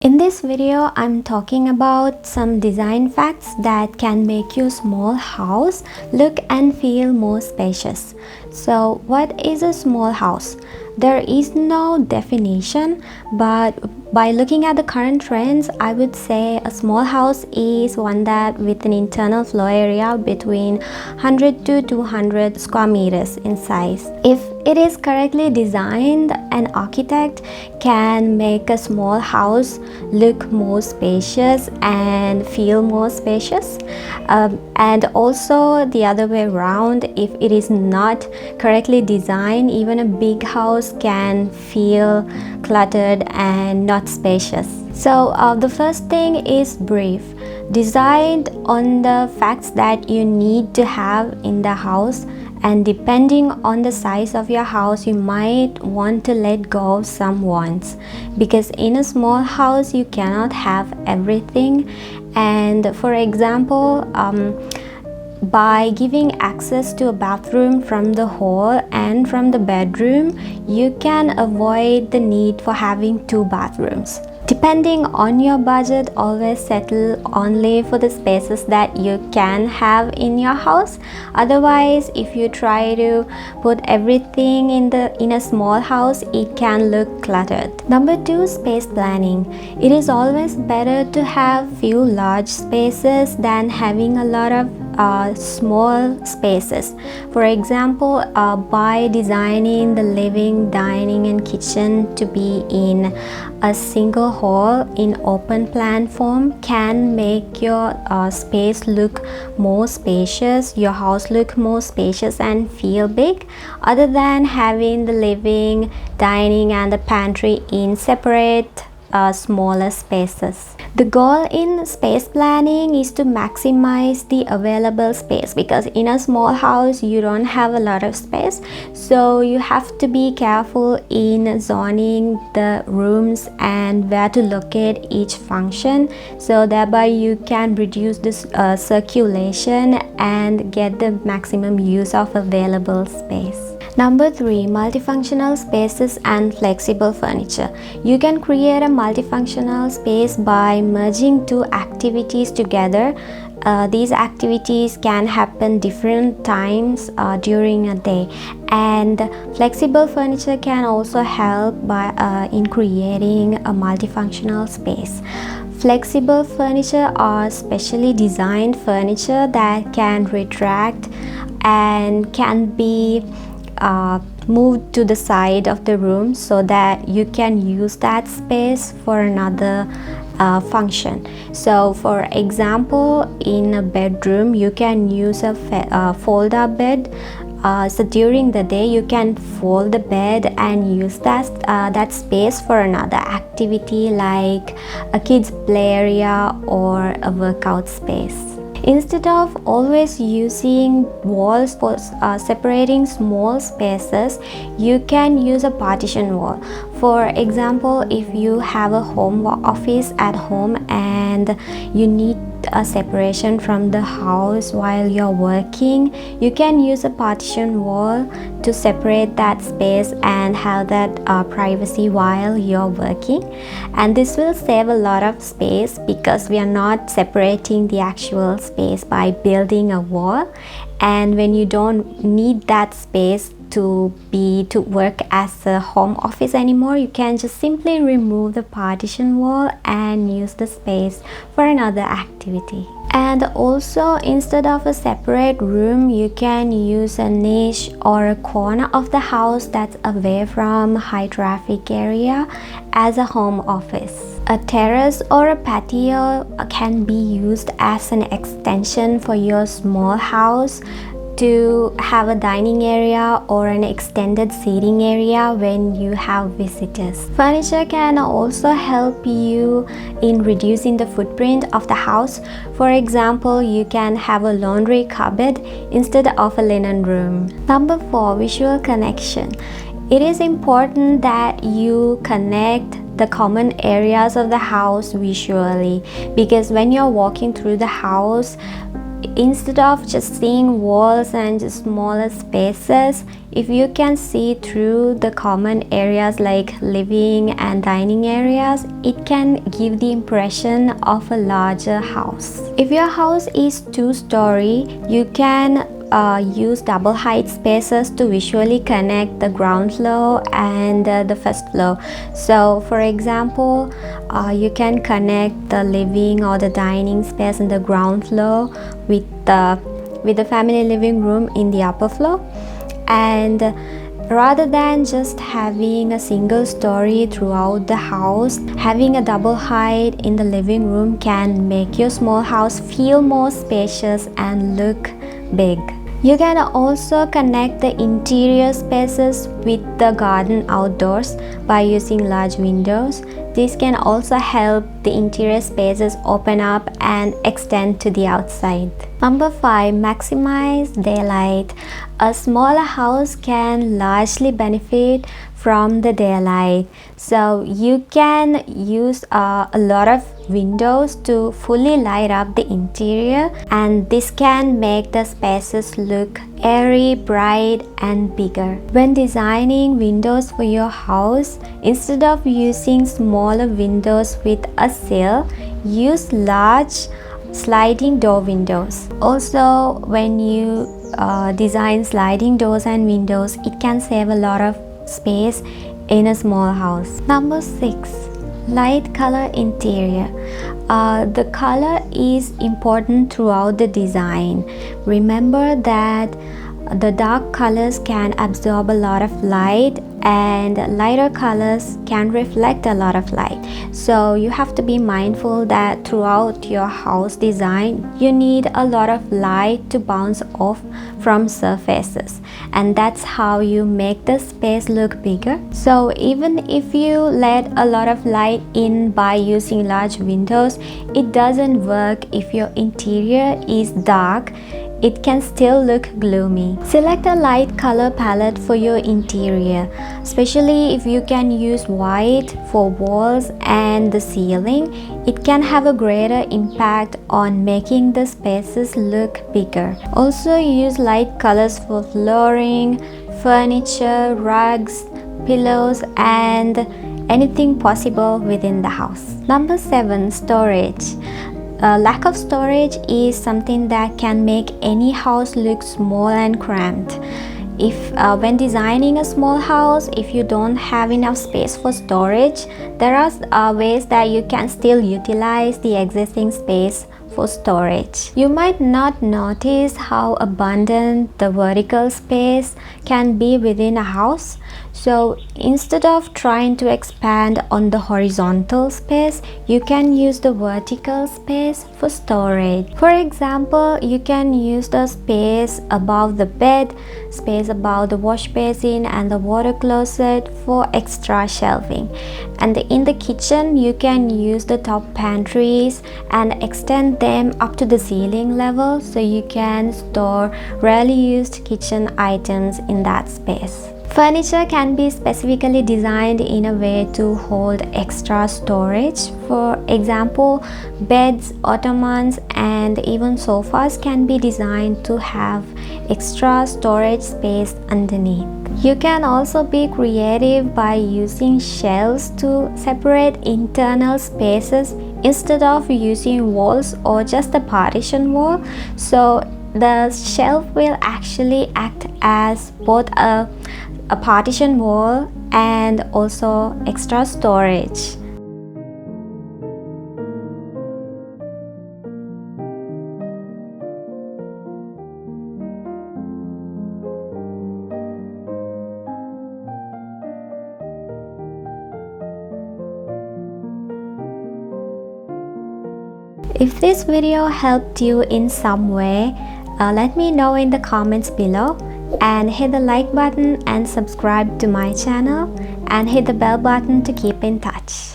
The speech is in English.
In this video, I'm talking about some design facts that can make your small house look and feel more spacious. So, what is a small house? There is no definition, but by looking at the current trends, I would say a small house is one that with an internal floor area between 100 to 200 square meters in size. If it is correctly designed, an architect can make a small house look more spacious and feel more spacious. And also the other way around, if it is not correctly designed, even a big house can feel cluttered and not spacious. So the first thing is brief. Designed on the facts that you need to have in the house, and depending on the size of your house, you might want to let go of some wants, because in a small house you cannot have everything. And for example, by giving access to a bathroom from the hall and from the bedroom, you can avoid the need for having two bathrooms. Depending on your budget, always settle only for the spaces that you can have in your house. Otherwise, if you try to put everything in a small house, it can look cluttered. Number 2, space planning. It is always better to have few large spaces than having a lot of small spaces. For example, by designing the living, dining and kitchen to be in a single hall in open plan form can make your space look more spacious, your house look more spacious and feel big, other than having the living, dining and the pantry in separate smaller spaces. The goal in space planning is to maximize the available space, because in a small house you don't have a lot of space, so you have to be careful in zoning the rooms and where to locate each function, so thereby you can reduce this circulation and get the maximum use of available space. Number 3, multifunctional spaces and flexible furniture. You can create a multifunctional space by merging two activities together. These activities can happen different times during a day, and flexible furniture can also help by in creating a multifunctional space. Flexible furniture are specially designed furniture that can retract and can be moved to the side of the room, so that you can use that space for another function. So for example, in a bedroom you can use a fold-up bed. So during the day you can fold the bed and use that space for another activity, like a kids play area or a workout space. Instead of always using walls for separating small spaces, you can use a partition wall. For example, if you have a home office at home and you need a separation from the house while you're working, you can use a partition wall to separate that space and have that privacy while you're working. And this will save a lot of space, because we are not separating the actual space by building a wall. And when you don't need that space to work as a home office anymore, you can just simply remove the partition wall and use the space for another activity. And also, instead of a separate room, you can use a niche or a corner of the house that's away from high traffic area as a home office. A terrace or a patio can be used as an extension for your small house to have a dining area or an extended seating area when you have visitors. Furniture can also help you in reducing the footprint of the house. For example, you can have a laundry cupboard instead of a linen room. Number 4, visual connection. It is important that you connect the common areas of the house visually, because when you're walking through the house, instead of just seeing walls and just smaller spaces, if you can see through the common areas like living and dining areas, it can give the impression of a larger house. If your house is 2-story, you can use double height spaces to visually connect the ground floor and the first floor. So for example, you can connect the living or the dining space in the ground floor with the family living room in the upper floor. And rather than just having a single story throughout the house, having a double height in the living room can make your small house feel more spacious and look big. You can also connect the interior spaces with the garden outdoors by using large windows. This can also help the interior spaces open up and extend to the outside. Number 5, maximize daylight. A smaller house can largely benefit from the daylight. So you can use a lot of windows to fully light up the interior, and this can make the spaces look airy, bright and bigger. When designing windows for your house, instead of using smaller windows with a sill, use large sliding door windows. Also, when you design sliding doors and windows, it can save a lot of space in a small house. Number 6, light color interior. The color is important throughout the design. Remember that the dark colors can absorb a lot of light and lighter colors can reflect a lot of light. So you have to be mindful that throughout your house design, you need a lot of light to bounce off from surfaces, and that's how you make the space look bigger. So even if you let a lot of light in by using large windows, it doesn't work if your interior is dark. It can still look gloomy. Select a light color palette for your interior, especially if you can use white for walls and the ceiling. It can have a greater impact on making the spaces look bigger. Also use light colors for flooring, furniture, rugs, pillows and anything possible within the house. Number 7, storage. Lack of storage is something that can make any house look small and cramped. If when designing a small house, if you don't have enough space for storage, there are ways that you can still utilize the existing space for storage. You might not notice how abundant the vertical space can be within a house. So instead of trying to expand on the horizontal space, you can use the vertical space for storage. For example, you can use the space above the bed, space above the wash basin and the water closet for extra shelving. And in the kitchen, you can use the top pantries and extend them up to the ceiling level, so you can store rarely used kitchen items in that space. Furniture can be specifically designed in a way to hold extra storage. For example, beds, ottomans, and even sofas can be designed to have extra storage space underneath. You can also be creative by using shelves to separate internal spaces instead of using walls or just a partition wall. So the shelf will actually act as both a partition wall and also extra storage. If this video helped you in some way, let me know in the comments below, and hit the like button and subscribe to my channel and hit the bell button to keep in touch.